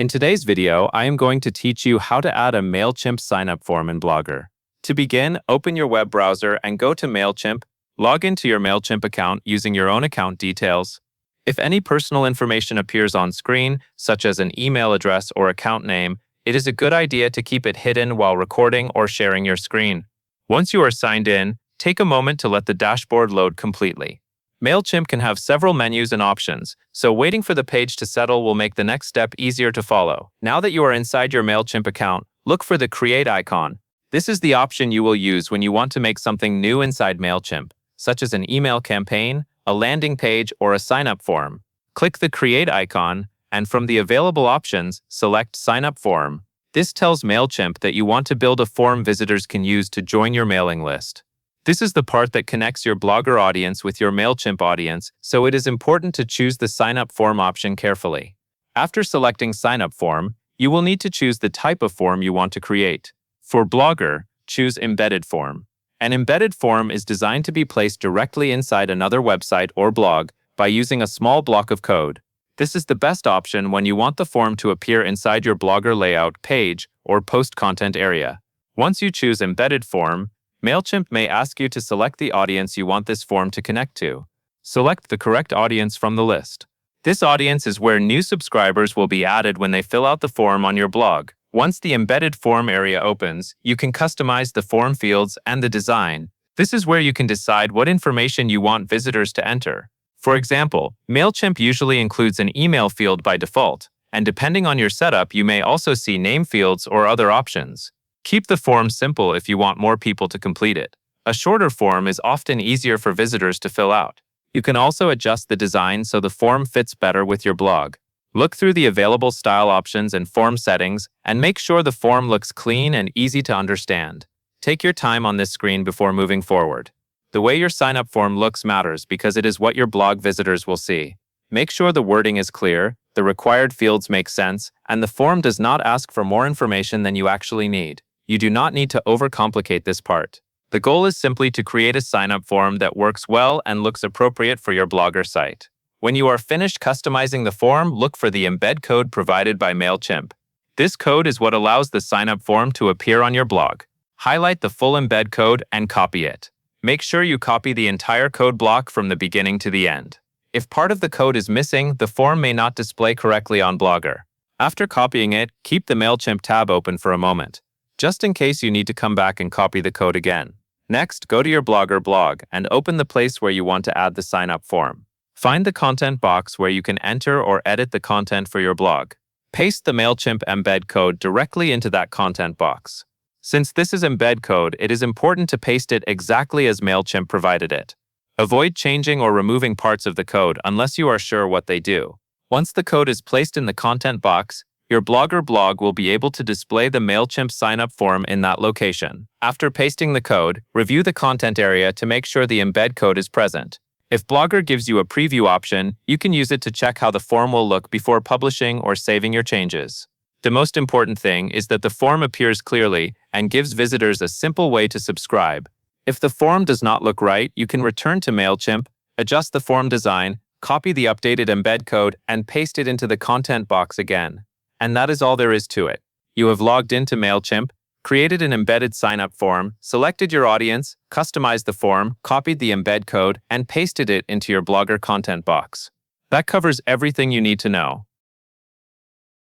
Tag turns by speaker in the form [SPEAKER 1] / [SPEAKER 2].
[SPEAKER 1] In today's video, I am going to teach you how to add a Mailchimp sign-up form in Blogger. To begin, open your web browser and go to Mailchimp. Log into your Mailchimp account using your own account details. If any personal information appears on screen, such as an email address or account name, it is a good idea to keep it hidden while recording or sharing your screen. Once you are signed in, take a moment to let the dashboard load completely. Mailchimp can have several menus and options, so waiting for the page to settle will make the next step easier to follow. Now that you are inside your Mailchimp account, look for the Create icon. This is the option you will use when you want to make something new inside Mailchimp, such as an email campaign, a landing page, or a sign-up form. Click the Create icon, and from the available options, select Sign Up Form. This tells Mailchimp that you want to build a form visitors can use to join your mailing list. This is the part that connects your Blogger audience with your Mailchimp audience, so it is important to choose the Sign Up Form option carefully. After selecting Sign Up Form, you will need to choose the type of form you want to create. For Blogger, choose Embedded Form. An embedded form is designed to be placed directly inside another website or blog by using a small block of code. This is the best option when you want the form to appear inside your Blogger layout page or post content area. Once you choose Embedded Form, Mailchimp may ask you to select the audience you want this form to connect to. Select the correct audience from the list. This audience is where new subscribers will be added when they fill out the form on your blog. Once the embedded form area opens, you can customize the form fields and the design. This is where you can decide what information you want visitors to enter. For example, Mailchimp usually includes an email field by default, and depending on your setup, you may also see name fields or other options. Keep the form simple if you want more people to complete it. A shorter form is often easier for visitors to fill out. You can also adjust the design so the form fits better with your blog. Look through the available style options and form settings and make sure the form looks clean and easy to understand. Take your time on this screen before moving forward. The way your sign-up form looks matters because it is what your blog visitors will see. Make sure the wording is clear, the required fields make sense, and the form does not ask for more information than you actually need. You do not need to overcomplicate this part. The goal is simply to create a sign-up form that works well and looks appropriate for your Blogger site. When you are finished customizing the form, look for the embed code provided by Mailchimp. This code is what allows the sign-up form to appear on your blog. Highlight the full embed code and copy it. Make sure you copy the entire code block from the beginning to the end. If part of the code is missing, the form may not display correctly on Blogger. After copying it, keep the Mailchimp tab open for a moment, just in case you need to come back and copy the code again. Next, go to your Blogger blog and open the place where you want to add the sign-up form. Find the content box where you can enter or edit the content for your blog. Paste the Mailchimp embed code directly into that content box. Since this is embed code, it is important to paste it exactly as Mailchimp provided it. Avoid changing or removing parts of the code unless you are sure what they do. Once the code is placed in the content box, your Blogger blog will be able to display the Mailchimp sign-up form in that location. After pasting the code, review the content area to make sure the embed code is present. If Blogger gives you a preview option, you can use it to check how the form will look before publishing or saving your changes. The most important thing is that the form appears clearly and gives visitors a simple way to subscribe. If the form does not look right, you can return to Mailchimp, adjust the form design, copy the updated embed code, and paste it into the content box again. And that is all there is to it. You have logged into Mailchimp, created an embedded sign-up form, selected your audience, customized the form, copied the embed code, and pasted it into your Blogger content box. That covers everything you need to know.